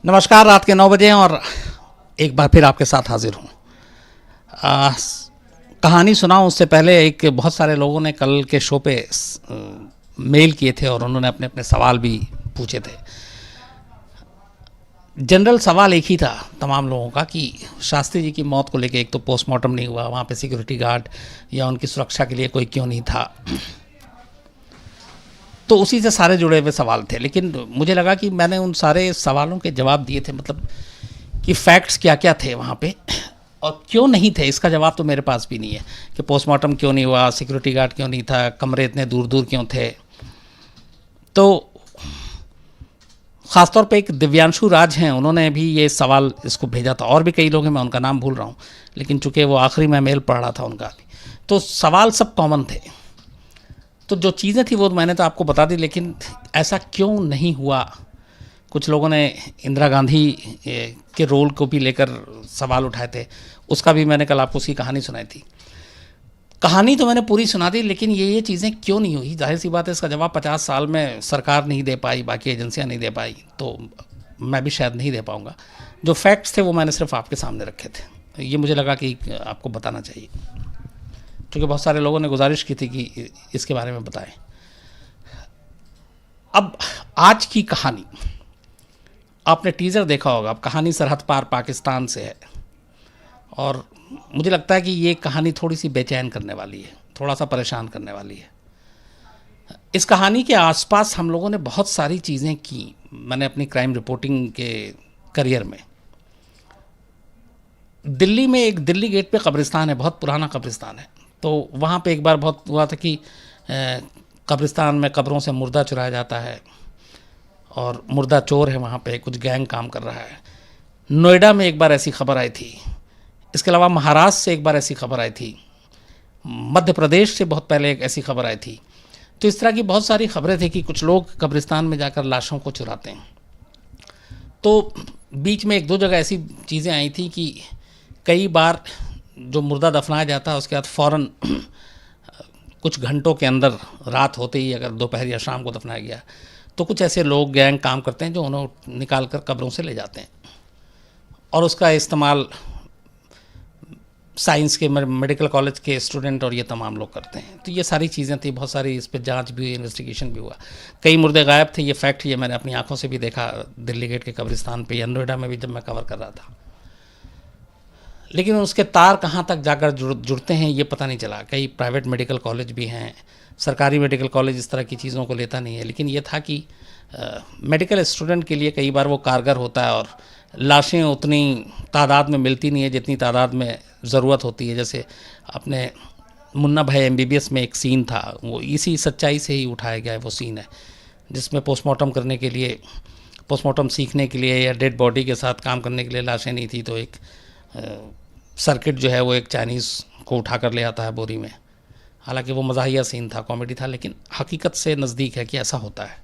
नमस्कार। रात के 9 बजे हैं और एक बार फिर आपके साथ हाजिर हूँ। कहानी सुनाऊँ उससे पहले एक बहुत सारे लोगों ने कल के शो पे मेल किए थे और उन्होंने अपने अपने सवाल भी पूछे थे। जनरल सवाल एक ही था तमाम लोगों का कि शास्त्री जी की मौत को लेके एक तो पोस्टमार्टम नहीं हुआ, वहाँ पे सिक्योरिटी गार्ड या उनकी सुरक्षा के लिए कोई क्यों नहीं था। तो उसी से सारे जुड़े हुए सवाल थे, लेकिन मुझे लगा कि मैंने उन सारे सवालों के जवाब दिए थे, मतलब कि फैक्ट्स क्या क्या थे वहाँ पे और क्यों नहीं थे इसका जवाब तो मेरे पास भी नहीं है कि पोस्टमार्टम क्यों नहीं हुआ, सिक्योरिटी गार्ड क्यों नहीं था, कमरे इतने दूर दूर क्यों थे। तो ख़ासतौर पे एक दिव्यांशु राज हैं, उन्होंने भी ये सवाल इसको भेजा था, और भी कई लोग हैं, मैं उनका नाम भूल रहा हूँ, लेकिन चूँकि वो आखिरी में मेल पढ़ रहा था उनका, तो सवाल सब कॉमन थे। तो जो चीज़ें थी वो मैंने तो आपको बता दी, लेकिन ऐसा क्यों नहीं हुआ, कुछ लोगों ने इंदिरा गांधी के रोल को भी लेकर सवाल उठाए थे, उसका भी मैंने कल आपको उसकी कहानी सुनाई थी। कहानी तो मैंने पूरी सुना दी, लेकिन ये चीज़ें क्यों नहीं हुई, जाहिर सी बात है इसका जवाब 50 साल में सरकार नहीं दे पाई, बाकी एजेंसियां नहीं दे पाई, तो मैं भी शायद नहीं दे पाऊँगा। जो फैक्ट्स थे वो मैंने सिर्फ आपके सामने रखे थे, ये मुझे लगा कि आपको बताना चाहिए, क्योंकि बहुत सारे लोगों ने गुजारिश की थी कि इसके बारे में बताएं। अब आज की कहानी आपने टीज़र देखा होगा। अब कहानी सरहद पार पाकिस्तान से है और मुझे लगता है कि ये कहानी थोड़ी सी बेचैन करने वाली है, थोड़ा सा परेशान करने वाली है। इस कहानी के आसपास हम लोगों ने बहुत सारी चीज़ें की। मैंने अपनी क्राइम रिपोर्टिंग के करियर में दिल्ली में एक दिल्ली गेट पे कब्रिस्तान है, बहुत पुराना कब्रिस्तान है। तो वहाँ पे एक बार बहुत हुआ था कि कब्रिस्तान में कब्रों से मुर्दा चुराया जाता है और मुर्दा चोर है, वहाँ पे कुछ गैंग काम कर रहा है। नोएडा में एक बार ऐसी खबर आई थी, इसके अलावा महाराष्ट्र से एक बार ऐसी खबर आई थी, मध्य प्रदेश से बहुत पहले एक ऐसी खबर आई थी। तो इस तरह की बहुत सारी खबरें थी कि कुछ लोग कब्रिस्तान में जाकर लाशों को चुराते हैं। तो बीच में एक दो जगह ऐसी चीज़ें आई थी कि कई बार जो मुर्दा दफनाया जाता है उसके बाद फ़ौरन कुछ घंटों के अंदर, रात होते ही अगर दोपहर या शाम को दफनाया गया, तो कुछ ऐसे लोग गैंग काम करते हैं जो उन्हें निकाल कर कब्रों से ले जाते हैं और उसका इस्तेमाल साइंस के, मेडिकल कॉलेज के स्टूडेंट और ये तमाम लोग करते हैं। तो ये सारी चीज़ें थी, बहुत सारी इस पर जांच भी हुई, इन्वेस्टिगेशन भी हुआ। कई मुर्दे गायब थे, ये फैक्ट ये मैंने अपनी आंखों से भी देखा दिल्ली गेट के कब्रिस्तान पे या नोएडा में भी जब मैं कवर कर रहा था। लेकिन उसके तार कहाँ तक जाकर जुड़ते हैं ये पता नहीं चला। कई प्राइवेट मेडिकल कॉलेज भी हैं, सरकारी मेडिकल कॉलेज इस तरह की चीज़ों को लेता नहीं है, लेकिन ये था कि मेडिकल स्टूडेंट के लिए कई बार वो कारगर होता है और लाशें उतनी तादाद में मिलती नहीं है जितनी तादाद में ज़रूरत होती है। जैसे अपने मुन्ना भाई MBBS में एक सीन था, वो इसी सच्चाई से ही उठाया गया है वो सीन है, जिसमें पोस्टमार्टम करने के लिए, पोस्टमार्टम सीखने के लिए या डेड बॉडी के साथ काम करने के लिए लाशें नहीं थी, तो एक सर्किट जो है वो एक चाइनीज़ को उठा कर ले आता है बोरी में। हालांकि वो मज़ाहिया सीन था, कॉमेडी था, लेकिन हकीकत से नज़दीक है कि ऐसा होता है।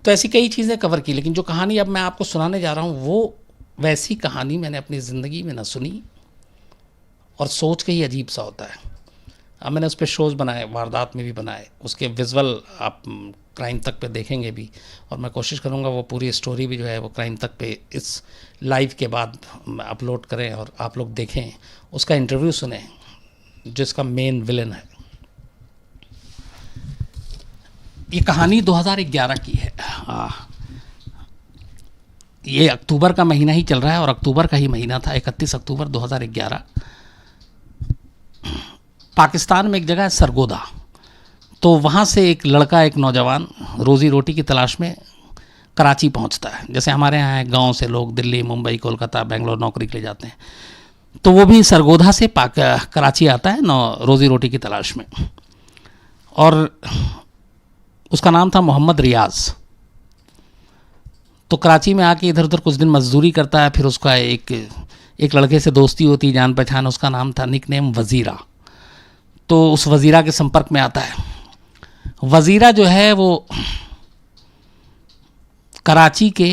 तो ऐसी कई चीज़ें कवर की, लेकिन जो कहानी अब मैं आपको सुनाने जा रहा हूँ वो वैसी कहानी मैंने अपनी ज़िंदगी में ना सुनी और सोच के ही अजीब सा होता है। अब मैंने उस पर शोज़ बनाए, वारदात में भी बनाए, उसके विजुअल आप क्राइम तक पे देखेंगे भी, और मैं कोशिश करूँगा वो पूरी स्टोरी भी जो है वो क्राइम तक पे इस लाइव के बाद अपलोड करें और आप लोग देखें, उसका इंटरव्यू सुने जिसका मेन विलन है। ये कहानी 2011 की है। ये अक्टूबर का महीना ही चल रहा है और अक्टूबर का ही महीना था, 31 अक्टूबर 2011। पाकिस्तान में एक जगह है सरगोदा, तो वहाँ से एक लड़का, एक नौजवान रोज़ी रोटी की तलाश में कराची पहुँचता है। जैसे हमारे यहाँ है, गाँव से लोग दिल्ली, मुंबई, कोलकाता, बेंगलोर नौकरी के लिए जाते हैं, तो वो भी सरगोदा से कराची आता है रोज़ी रोटी की तलाश में। और उसका नाम था मोहम्मद रियाज़। तो कराची में आके इधर उधर कुछ दिन मजदूरी करता है, फिर उसका एक लड़के से दोस्ती होती है, जान पहचान, उसका नाम था निकनेम वज़ीरा। तो उस वज़ीरा के संपर्क में आता है। वज़ीरा जो है वो कराची के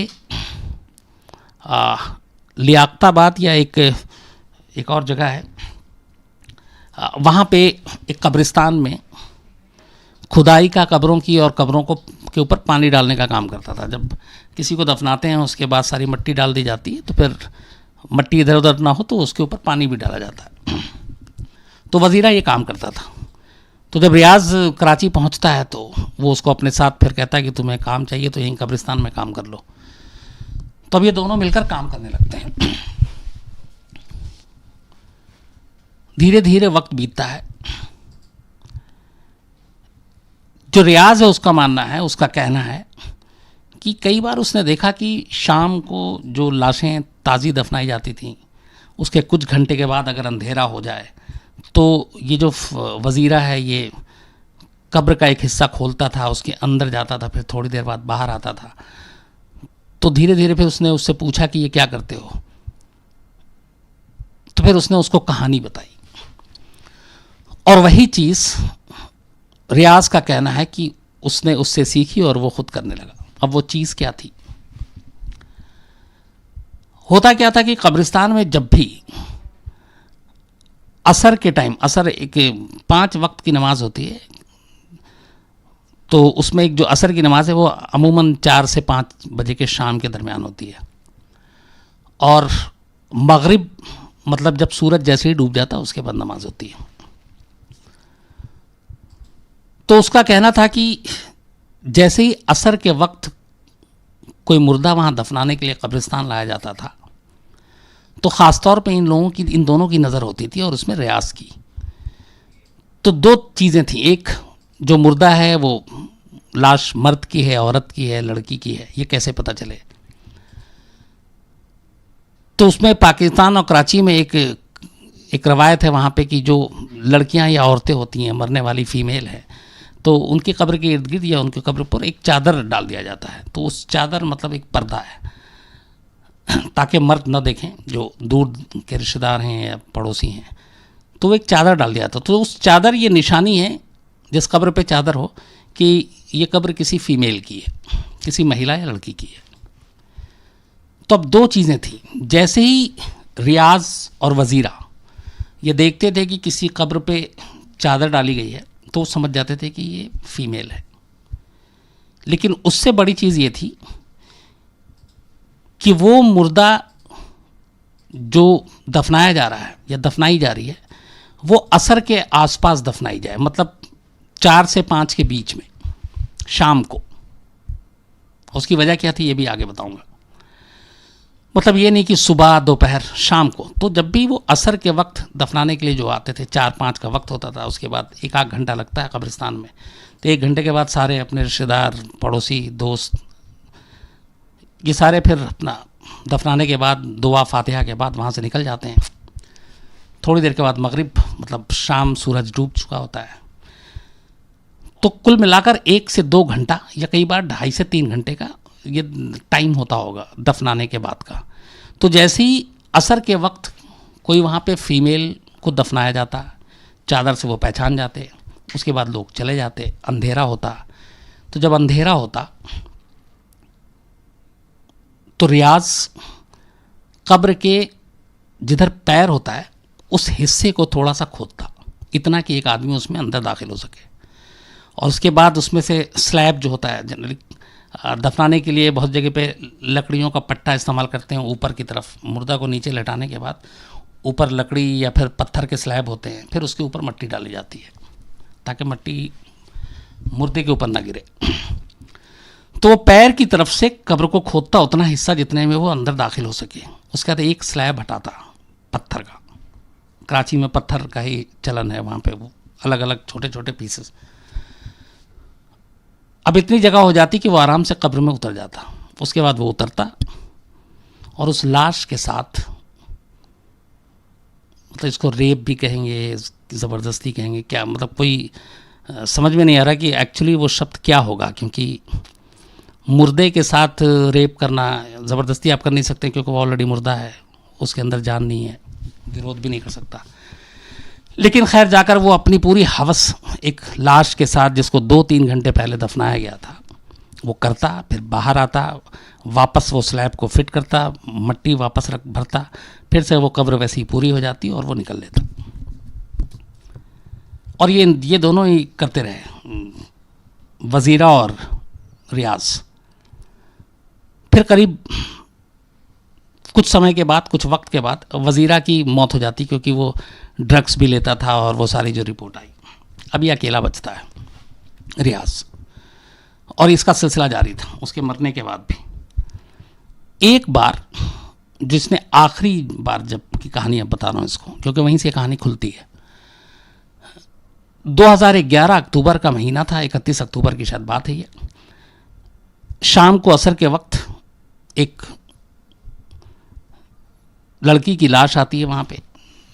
लियाकताबाद या एक और जगह है, वहाँ पे एक कब्रिस्तान में खुदाई का, कब्रों की और कब्रों को के ऊपर पानी डालने का काम करता था। जब किसी को दफनाते हैं उसके बाद सारी मिट्टी डाल दी जाती है, तो फिर मिट्टी इधर उधर ना हो तो उसके ऊपर पानी भी डाला जाता है। तो वज़ीरा ये काम करता था। तो जब रियाज कराची पहुंचता है तो वो उसको अपने साथ फिर कहता है कि तुम्हें काम चाहिए तो यहीं कब्रिस्तान में काम कर लो। तो अब ये दोनों मिलकर काम करने लगते हैं। धीरे धीरे वक्त बीतता है। जो रियाज है उसका मानना है, उसका कहना है कि कई बार उसने देखा कि शाम को जो लाशें ताज़ी दफनाई जाती थीं उसके कुछ घंटे के बाद अगर अंधेरा हो जाए तो ये जो वज़ीरा है ये कब्र का एक हिस्सा खोलता था, उसके अंदर जाता था, फिर थोड़ी देर बाद बाहर आता था। तो धीरे धीरे फिर उसने उससे पूछा कि ये क्या करते हो। तो फिर उसने उसको कहानी बताई और वही चीज़ रियाज का कहना है कि उसने उससे सीखी और वो खुद करने लगा। अब वो चीज़ क्या थी? होता क्या था कि कब्रिस्तान में जब भी असर के टाइम, असर एक 5 वक्त की नमाज होती है, तो उसमें एक जो असर की नमाज है वो अमूमन 4 से 5 बजे के शाम के दरमियान होती है, और मगरिब मतलब जब सूरज जैसे ही डूब जाता है उसके बाद नमाज होती है। तो उसका कहना था कि जैसे ही असर के वक्त कोई मुर्दा वहाँ दफनाने के लिए कब्रिस्तान लाया जाता था तो ख़ास तौर पे इन दोनों की नज़र होती थी और उसमें रियाज की। तो 2 चीज़ें थी, एक जो मुर्दा है वो लाश मर्द की है, औरत की है, लड़की की है, ये कैसे पता चले। तो उसमें पाकिस्तान और कराची में एक रवायत है वहाँ पे कि जो लड़कियाँ या औरतें होती हैं, मरने वाली फीमेल है, तो उनकी कब्र के इर्द गिर्द या उनकी कब्र पर एक चादर डाल दिया जाता है। तो उस चादर मतलब एक पर्दा है ताकि मर्द न देखें, जो दूर के रिश्तेदार हैं या पड़ोसी हैं। तो वो एक चादर डाल दिया था। तो उस चादर ये निशानी है, जिस कब्र पे चादर हो, कि ये कब्र किसी फीमेल की है, किसी महिला या लड़की की है। तो अब 2 चीज़ें थी। जैसे ही रियाज और वज़ीरा ये देखते थे कि किसी कब्र पे चादर डाली गई है तो समझ जाते थे कि ये फीमेल है। लेकिन उससे बड़ी चीज़ ये थी कि वो मुर्दा जो दफनाया जा रहा है या दफनाई जा रही है वो असर के आसपास दफनाई जाए, मतलब 4 से 5 के बीच में शाम को। उसकी वजह क्या थी ये भी आगे बताऊंगा। मतलब ये नहीं कि सुबह दोपहर शाम को। तो जब भी वो असर के वक्त दफनाने के लिए जो आते थे, 4-5 का वक्त होता था, उसके बाद 1-8 घंटा लगता है कब्रिस्तान में। तो 1 घंटे के बाद सारे अपने रिश्तेदार, पड़ोसी, दोस्त, ये सारे फिर अपना दफनाने के बाद दुआ फातिहा के बाद वहाँ से निकल जाते हैं। थोड़ी देर के बाद मगरिब मतलब शाम, सूरज डूब चुका होता है। तो कुल मिलाकर 1 से 2 घंटा या कई बार 2.5 से 3 घंटे का ये टाइम होता होगा दफनाने के बाद का। तो जैसे ही असर के वक्त कोई वहाँ पे फीमेल को दफनाया जाता, चादर से वो पहचान जाते, उसके बाद लोग चले जाते, अंधेरा होता। तो जब अंधेरा होता तो रियाज कब्र के जिधर पैर होता है उस हिस्से को थोड़ा सा खोदता, इतना कि एक आदमी उसमें अंदर दाखिल हो सके। और उसके बाद उसमें से स्लैब जो होता है, जनरली दफनाने के लिए बहुत जगह पे लकड़ियों का पट्टा इस्तेमाल करते हैं ऊपर की तरफ। मुर्दा को नीचे लेटाने के बाद ऊपर लकड़ी या फिर पत्थर के स्लैब होते हैं, फिर उसके ऊपर मिट्टी डाली जाती है ताकि मिट्टी मुर्दे के ऊपर ना गिरे। तो वो पैर की तरफ से कब्र को खोदता उतना हिस्सा जितने में वो अंदर दाखिल हो सके। उसके बाद एक स्लैब हटाता पत्थर का। कराची में पत्थर का ही चलन है, वहाँ पे वो अलग अलग छोटे छोटे पीसेस। अब इतनी जगह हो जाती कि वो आराम से कब्र में उतर जाता। उसके बाद वो उतरता और उस लाश के साथ, मतलब इसको रेप भी कहेंगे, ज़बरदस्ती कहेंगे, क्या मतलब कोई समझ में नहीं आ रहा कि एक्चुअली वो शब्द क्या होगा, क्योंकि मुर्दे के साथ रेप करना, ज़बरदस्ती आप कर नहीं सकते क्योंकि वो ऑलरेडी मुर्दा है, उसके अंदर जान नहीं है, विरोध भी नहीं कर सकता। लेकिन खैर जाकर वो अपनी पूरी हवस एक लाश के साथ जिसको 2-3 घंटे पहले दफनाया गया था वो करता, फिर बाहर आता, वापस वो स्लैब को फिट करता, मिट्टी वापस रख भरता, फिर से वो कब्र वैसी पूरी हो जाती और वो निकल लेता। और ये दोनों ही करते रहे, वज़ीरा और रियाज। फिर करीब कुछ समय के बाद, कुछ वक्त के बाद वजीरा की मौत हो जाती, क्योंकि वो ड्रग्स भी लेता था और वो सारी जो रिपोर्ट आई। अब ये अकेला बचता है रियाज, और इसका सिलसिला जारी था उसके मरने के बाद भी। एक बार जिसने आखिरी बार जब की कहानी अब बता रहा हूँ इसको, क्योंकि वहीं से कहानी खुलती है। 2011 अक्टूबर का महीना था, 31 अक्टूबर की शायद बात है ये। शाम को असर के वक्त एक लड़की की लाश आती है वहाँ पे,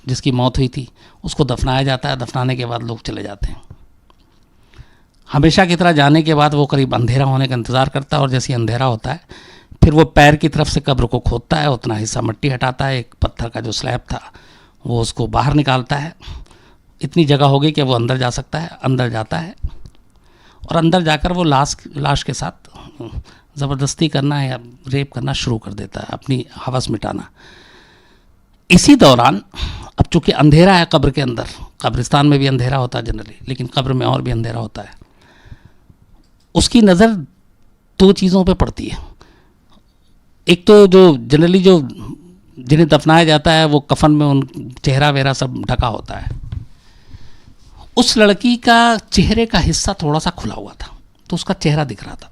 जिसकी मौत हुई थी। उसको दफनाया जाता है। दफनाने के बाद लोग चले जाते हैं। हमेशा की तरह जाने के बाद वो करीब अंधेरा होने का इंतज़ार करता है, और जैसे ही अंधेरा होता है फिर वो पैर की तरफ से कब्र को खोदता है, उतना हिस्सा मिट्टी हटाता है, एक पत्थर का जो स्लैब था वो उसको बाहर निकालता है। इतनी जगह हो गई कि वो अंदर जा सकता है। अंदर जाता है और अंदर जाकर वो लाश के साथ ज़बरदस्ती करना या रेप करना शुरू कर देता है, अपनी हवस मिटाना। इसी दौरान, अब चूंकि अंधेरा है कब्र के अंदर, कब्रिस्तान में भी अंधेरा होता है जनरली, लेकिन कब्र में और भी अंधेरा होता है, उसकी नज़र दो चीज़ों पे पड़ती है। एक तो जो जनरली जो जिन्हें दफनाया जाता है वो कफन में उन चेहरा वेहरा सब ढका होता है। उस लड़की का चेहरे का हिस्सा थोड़ा सा खुला हुआ था, तो उसका चेहरा दिख रहा था।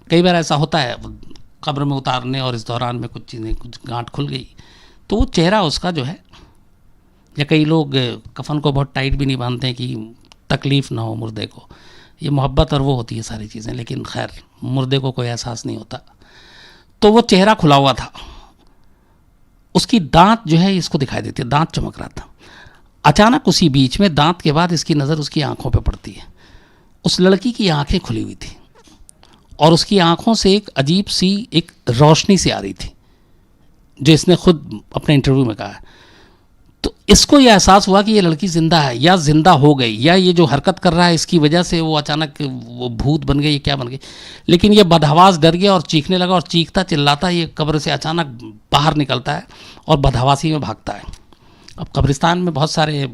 कई बार ऐसा होता है कब्र में उतारने और इस दौरान में कुछ चीज़ें, कुछ गांठ खुल गई तो वो चेहरा उसका जो है, या कई लोग कफन को बहुत टाइट भी नहीं बांधते हैं कि तकलीफ़ ना हो मुर्दे को। ये मोहब्बत और वो होती है सारी चीज़ें, लेकिन खैर मुर्दे को कोई एहसास नहीं होता। तो वो चेहरा खुला हुआ था, उसकी दांत जो है इसको दिखाई देती है, दांत चमक रहा था। अचानक उसी बीच में दांत के बाद इसकी नज़र उसकी आंखों पे पड़ती है। उस लड़की की आंखें खुली हुई थी और उसकी आंखों से एक अजीब सी एक रोशनी सी आ रही थी, जो इसने खुद अपने इंटरव्यू में कहा है। तो इसको यह एहसास हुआ कि ये लड़की जिंदा है, या जिंदा हो गई, या ये जो हरकत कर रहा है इसकी वजह से वो अचानक वो भूत बन गई, क्या बन गई। लेकिन ये बदहवास डर गया और चीखने लगा, और चीखता चिल्लाता ये कब्र से अचानक बाहर निकलता है और बदहवासी में भागता है। अब कब्रिस्तान में बहुत सारे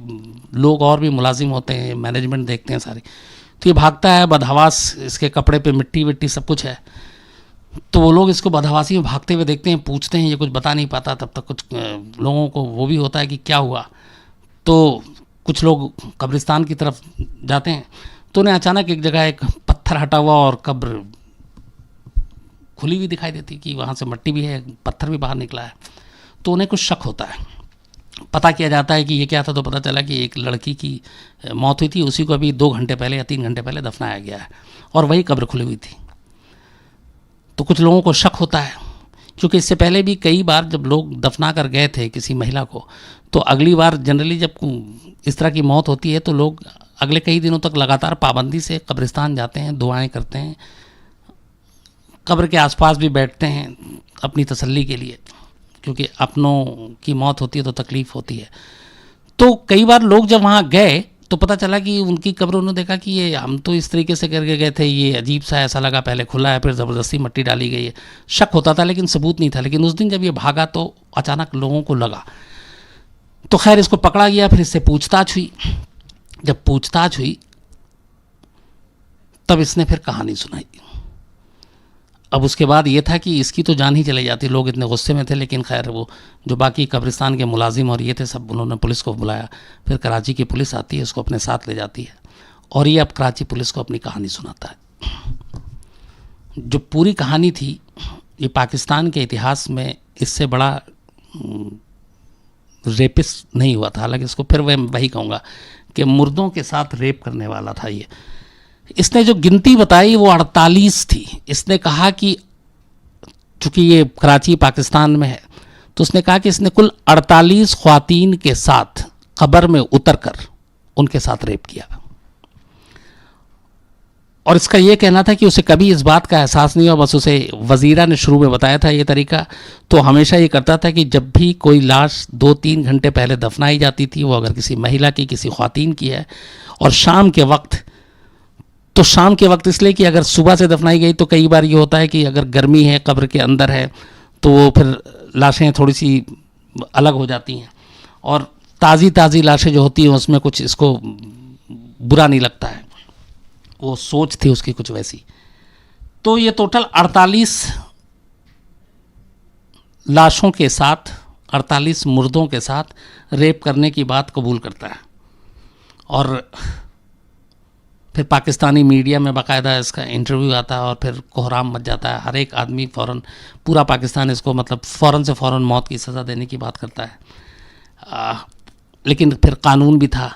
लोग और भी मुलाजिम होते हैं, मैनेजमेंट देखते हैं सारी, तो ये भागता है बदहवास, इसके कपड़े पे मिट्टी विट्टी सब कुछ है। तो वो लोग इसको बदहवासी में भागते हुए देखते हैं, पूछते हैं, ये कुछ बता नहीं पाता। तब तक कुछ लोगों को वो भी होता है कि क्या हुआ। तो कुछ लोग कब्रिस्तान की तरफ जाते हैं, तो उन्हें अचानक एक जगह एक पत्थर हटा हुआ और कब्र खुली हुई दिखाई देती कि वहाँ से मिट्टी भी है, पत्थर भी बाहर निकला है। तो उन्हें कुछ शक होता है। पता किया जाता है कि ये क्या था, तो पता चला कि एक लड़की की मौत हुई थी, उसी को अभी 2 घंटे पहले या 3 घंटे पहले दफनाया गया है, और वही कब्र खुली हुई थी। तो कुछ लोगों को शक होता है, क्योंकि इससे पहले भी कई बार जब लोग दफना कर गए थे किसी महिला को, तो अगली बार जनरली जब इस तरह की मौत होती है तो लोग अगले कई दिनों तक लगातार पाबंदी से कब्रिस्तान जाते हैं, दुआएं करते हैं, कब्र के आसपास भी बैठते हैं अपनी तसल्ली के लिए, क्योंकि अपनों की मौत होती है तो तकलीफ़ होती है। तो कई बार लोग जब वहाँ गए तो पता चला कि उनकी कब्र, उन्होंने देखा कि ये हम तो इस तरीके से करके गए थे, ये अजीब सा ऐसा लगा, पहले खुला है फिर ज़बरदस्ती मिट्टी डाली गई है। शक होता था लेकिन सबूत नहीं था। लेकिन उस दिन जब ये भागा तो अचानक लोगों को लगा, तो खैर इसको पकड़ा गया। फिर इससे पूछताछ हुई। जब पूछताछ हुई तब इसने फिर कहानी सुनाई। अब उसके बाद ये था कि इसकी तो जान ही चली जाती, लोग इतने गुस्से में थे। लेकिन खैर वो जो बाकी कब्रिस्तान के मुलाजिम और ये थे सब, उन्होंने पुलिस को बुलाया। फिर कराची की पुलिस आती है, उसको अपने साथ ले जाती है, और ये अब कराची पुलिस को अपनी कहानी सुनाता है। जो पूरी कहानी थी, ये पाकिस्तान के इतिहास में इससे बड़ा रेपिस्ट नहीं हुआ था। हालांकि इसको फिर वही कहूँगा कि मुर्दों के साथ रेप करने वाला था ये। इसने जो गिनती बताई वो 48 थी। इसने कहा कि चूँकि ये कराची पाकिस्तान में है, तो उसने कहा कि इसने कुल 48 ख्वातीन के साथ कब्र में उतरकर उनके साथ रेप किया। और इसका ये कहना था कि उसे कभी इस बात का एहसास नहीं हुआ, बस उसे वजीरा ने शुरू में बताया था ये तरीका। तो हमेशा ये करता था कि जब भी कोई लाश 2-3 घंटे पहले दफनाई जाती थी, वो अगर किसी महिला की, किसी ख्वातीन की है, और शाम के वक्त, तो शाम के वक्त इसलिए कि अगर सुबह से दफनाई गई तो कई बार ये होता है कि अगर गर्मी है, कब्र के अंदर है, तो वो फिर लाशें थोड़ी सी अलग हो जाती हैं, और ताज़ी लाशें जो होती हैं उसमें कुछ इसको बुरा नहीं लगता है। वो सोच थी उसकी कुछ वैसी। तो ये टोटल 48 लाशों के साथ, 48 मुर्दों के साथ रेप करने की बात कबूल करता है। और फिर पाकिस्तानी मीडिया में बाकायदा इसका इंटरव्यू आता है और फिर कोहराम मच जाता है। हर एक आदमी फ़ौरन, पूरा पाकिस्तान इसको मतलब फ़ौरन से फ़ौरन मौत की सज़ा देने की बात करता है। लेकिन फिर कानून भी था।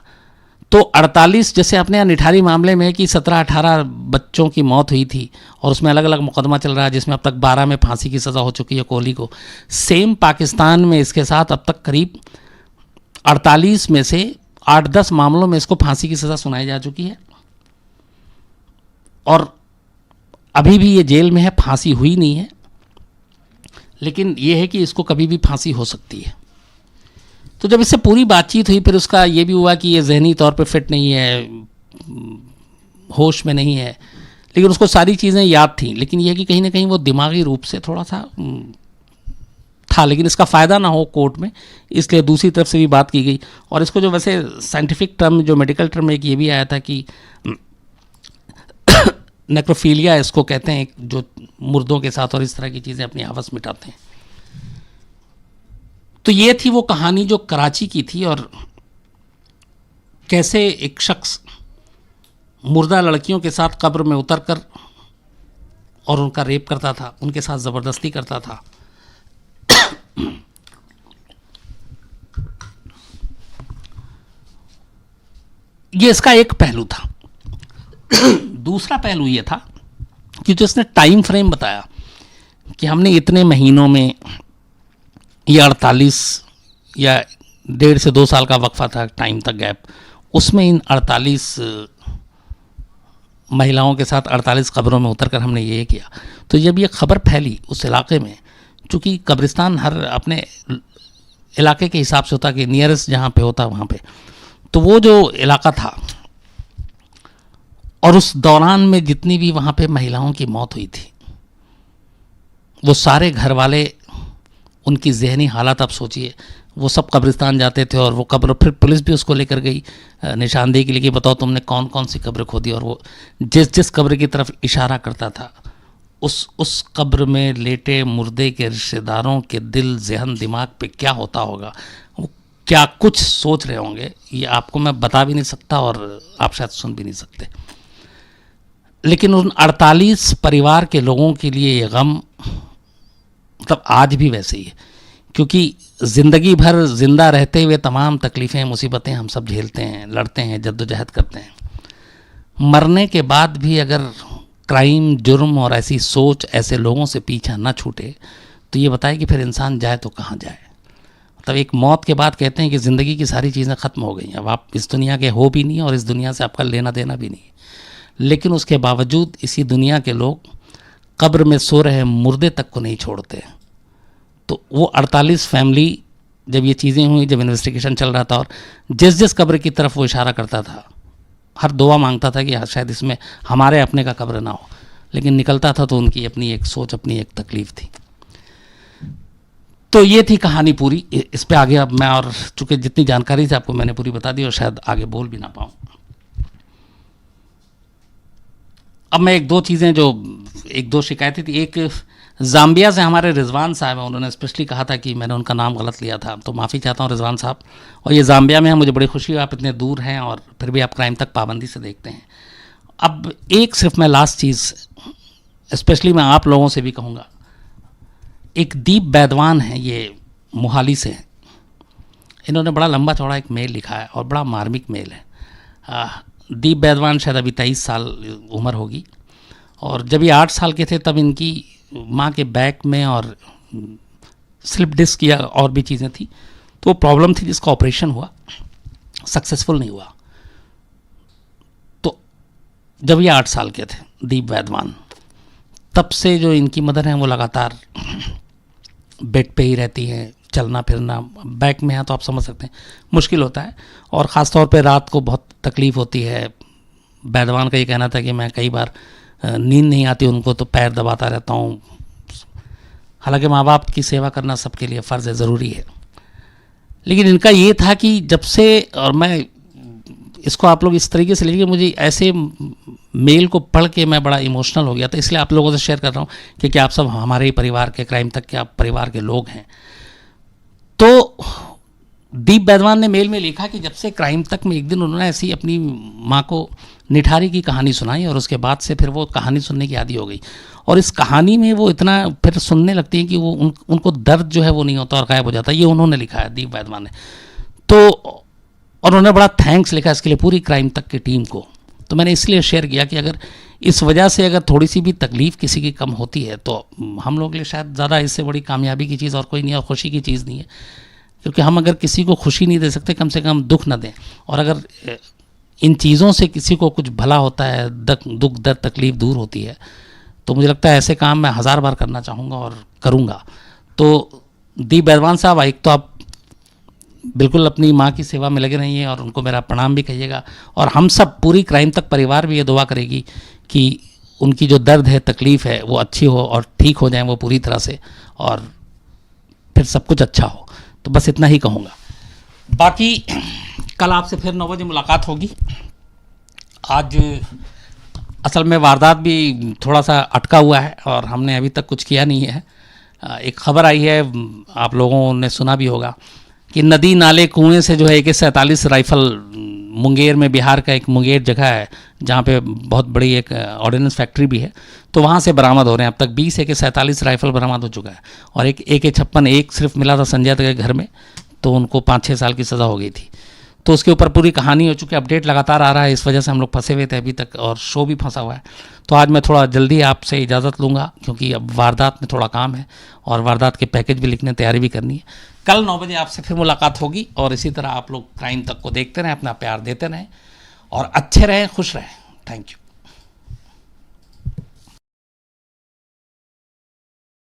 तो 48, जैसे अपने यहाँ निठारी मामले में कि 17-18 बच्चों की मौत हुई थी और उसमें अलग अलग मुकदमा चल रहा है, जिसमें अब तक 12 में फांसी की सज़ा हो चुकी है कोहली को। सेम पाकिस्तान में इसके साथ अब तक करीब 48 में से 8-10 मामलों में इसको फांसी की सज़ा सुनाई जा चुकी है और अभी भी ये जेल में है, फांसी हुई नहीं है। लेकिन ये है कि इसको कभी भी फांसी हो सकती है। तो जब इससे पूरी बातचीत हुई, फिर उसका ये भी हुआ कि ये जहनी तौर पे फिट नहीं है, होश में नहीं है, लेकिन उसको सारी चीज़ें याद थी। लेकिन यह कि कहीं ना कहीं वो दिमागी रूप से थोड़ा सा था, लेकिन इसका फ़ायदा ना हो कोर्ट में, इसलिए दूसरी तरफ से भी बात की गई। और इसको जो वैसे साइंटिफिक टर्म, जो मेडिकल टर्म एक ये भी आया था कि नेक्रोफीलिया इसको कहते हैं, जो मुर्दों के साथ और इस तरह की चीज़ें अपनी आपस मिटाते हैं। तो ये थी वो कहानी जो कराची की थी, और कैसे एक शख्स मुर्दा लड़कियों के साथ कब्र में उतरकर और उनका रेप करता था, उनके साथ ज़बरदस्ती करता था। ये इसका एक पहलू था। दूसरा पहलू ये था कि जो इसने टाइम फ्रेम बताया कि हमने इतने महीनों में, ये 48 या 1.5 से 2 साल का वक्फा था, टाइम तक गैप, उसमें इन 48 महिलाओं के साथ 48 कब्रों में उतरकर हमने ये किया। तो जब ये खबर फैली उस इलाके में, चूँकि कब्रिस्तान हर अपने इलाके के हिसाब से होता कि नियरेस्ट जहाँ पे होता वहाँ पे, तो वो जो इलाका था और उस दौरान में जितनी भी वहाँ पे महिलाओं की मौत हुई थी, वो सारे घर वाले, उनकी जहनी हालत आप सोचिए, वो सब कब्रिस्तान जाते थे और वो कब्र, फिर पुलिस भी उसको लेकर गई निशानदेही के लिए कि बताओ तुमने कौन कौन सी कब्र खोदी, और वो जिस जिस कब्र की तरफ इशारा करता था उस कब्र में लेटे मुर्दे के रिश्तेदारों के दिल, जहन, दिमाग पे क्या होता होगा, वो क्या कुछ सोच रहे होंगे, ये आपको मैं बता भी नहीं सकता और आप शायद सुन भी नहीं सकते। लेकिन उन 48 परिवार के लोगों के लिए ये गम मतलब आज भी वैसे ही है, क्योंकि ज़िंदगी भर जिंदा रहते हुए तमाम तकलीफ़ें, मुसीबतें हम सब झेलते हैं, लड़ते हैं, जद्दोजहद करते हैं। मरने के बाद भी अगर क्राइम, जुर्म और ऐसी सोच ऐसे लोगों से पीछा ना छूटे, तो ये बताए कि फिर इंसान जाए तो कहाँ जाए। मतलब एक मौत के बाद कहते हैं कि ज़िंदगी की सारी चीज़ें ख़त्म हो गई, अब आप इस दुनिया के हो भी नहीं और इस दुनिया से आपका लेना देना भी नहीं। लेकिन उसके बावजूद इसी दुनिया के लोग कब्र में सो रहे मुर्दे तक को नहीं छोड़ते। तो वो 48 फैमिली, जब ये चीज़ें हुई, जब इन्वेस्टिगेशन चल रहा था और जिस जिस कब्र की तरफ वो इशारा करता था, हर दुआ मांगता था कि शायद इसमें हमारे अपने का कब्र ना हो, लेकिन निकलता था तो उनकी अपनी एक सोच, अपनी एक तकलीफ़ थी। तो ये थी कहानी पूरी। इस पे आगे अब मैं, और चूँकि जितनी जानकारी थी आपको मैंने पूरी बता दी और शायद आगे बोल भी ना पाऊँ। अब मैं एक दो शिकायतें थी। एक ज़ाम्बिया से हमारे रिजवान साहब हैं, उन्होंने स्पेशली कहा था कि मैंने उनका नाम गलत लिया था, तो माफ़ी चाहता हूँ रिजवान साहब। और ये ज़ाम्बिया में है, मुझे बड़ी खुशी है, आप इतने दूर हैं और फिर भी आप क्राइम तक पाबंदी से देखते हैं। अब एक सिर्फ मैं लास्ट चीज़ स्पेशली मैं आप लोगों से भी कहूँगा, एक दीप बैदवान है, ये मोहाली से हैं, इन्होंने बड़ा लंबा चौड़ा एक मेल लिखा है और बड़ा मार्मिक मेल है। दीप बैदवान शायद अभी 23 साल उम्र होगी, और जब ये 8 साल के थे तब इनकी माँ के बैक में और स्लिप डिस्क या और भी चीज़ें थी, तो वो प्रॉब्लम थी जिसका ऑपरेशन हुआ, सक्सेसफुल नहीं हुआ। तो जब ये 8 साल के थे दीप बैदवान, तब से जो इनकी मदर हैं वो लगातार बेड पे ही रहती हैं, चलना फिरना, बैक में है तो आप समझ सकते हैं मुश्किल होता है, और ख़ास तौर पे रात को बहुत तकलीफ़ होती है। बैदवान का ये कहना था कि मैं कई बार नींद नहीं आती उनको तो पैर दबाता रहता हूँ। हालांकि माँ बाप की सेवा करना सबके लिए फ़र्ज़ है, ज़रूरी है, लेकिन इनका ये था कि जब से, और मैं इसको आप लोग इस तरीके से लीजिए। मुझे ऐसे मेल को पढ़ के मैं बड़ा इमोशनल हो गया था, इसलिए आप लोगों से शेयर कर रहा हूँ, क्योंकि आप सब हमारे ही परिवार के, क्राइम तक के आप परिवार के लोग हैं। तो दीप बैदवान ने मेल में लिखा कि जब से क्राइम तक में एक दिन उन्होंने ऐसी अपनी माँ को निठारी की कहानी सुनाई, और उसके बाद से फिर वो कहानी सुनने की आदी हो गई, और इस कहानी में वो इतना फिर सुनने लगती हैं कि वो उनको दर्द जो है वो नहीं होता और गायब हो जाता है। ये उन्होंने लिखा है, दीप बैदवान ने। तो और उन्होंने बड़ा थैंक्स लिखा इसके लिए पूरी क्राइम तक की टीम को। तो मैंने इसलिए शेयर किया कि अगर इस वजह से अगर थोड़ी सी भी तकलीफ़ किसी की कम होती है तो हम लोग के लिए शायद ज़्यादा इससे बड़ी कामयाबी की चीज़ और कोई नहीं है, और खुशी की चीज़ नहीं है। क्योंकि हम अगर किसी को खुशी नहीं दे सकते, कम से कम दुख न दें। और अगर इन चीज़ों से किसी को कुछ भला होता है, दुख दर्द तकलीफ़ दूर होती है, तो मुझे लगता है ऐसे काम मैं 1000 बार करना चाहूँगा और करूँगा। तो दीप बैदवान साहब, एक तो आप बिल्कुल अपनी माँ की सेवा में लगे रहिए, और उनको मेरा प्रणाम भी कहिएगा। और हम सब, पूरी क्राइम तक परिवार भी ये दुआ करेगी कि उनकी जो दर्द है, तकलीफ़ है, वो अच्छी हो और ठीक हो जाए वो पूरी तरह से, और फिर सब कुछ अच्छा हो। तो बस इतना ही कहूँगा। बाकी कल आपसे फिर 9 बजे मुलाकात होगी। आज असल में वारदात भी थोड़ा सा अटका हुआ है और हमने अभी तक कुछ किया नहीं है। एक खबर आई है, आप लोगों ने सुना भी होगा, कि नदी नाले कुएं से जो है AK-47 राइफ़ल, मुंगेर में, बिहार का एक मुंगेर जगह है जहाँ पे बहुत बड़ी एक ऑर्डिनेंस फैक्ट्री भी है, तो वहाँ से बरामद हो रहे हैं। अब तक 20 AK-47 राइफ़ल बरामद हो चुका है, और एक AK-56 एक सिर्फ मिला था संजय के घर में, तो उनको 5-6 साल की सज़ा हो गई थी। तो उसके ऊपर पूरी कहानी हो चुकी है, अपडेट लगातार आ रहा है। इस वजह से हम लोग फंसे हुए थे अभी तक, और शो भी फंसा हुआ है। तो आज मैं थोड़ा जल्दी आपसे इजाज़त लूँगा, क्योंकि अब वारदात में थोड़ा काम है, और वारदात के पैकेज भी लिखने तैयारी भी करनी है। कल 9 बजे आपसे फिर मुलाकात होगी, और इसी तरह आप लोग क्राइम तक को देखते रहें, अपना प्यार देते रहें, और अच्छे रहें, खुश रहें। Thank you.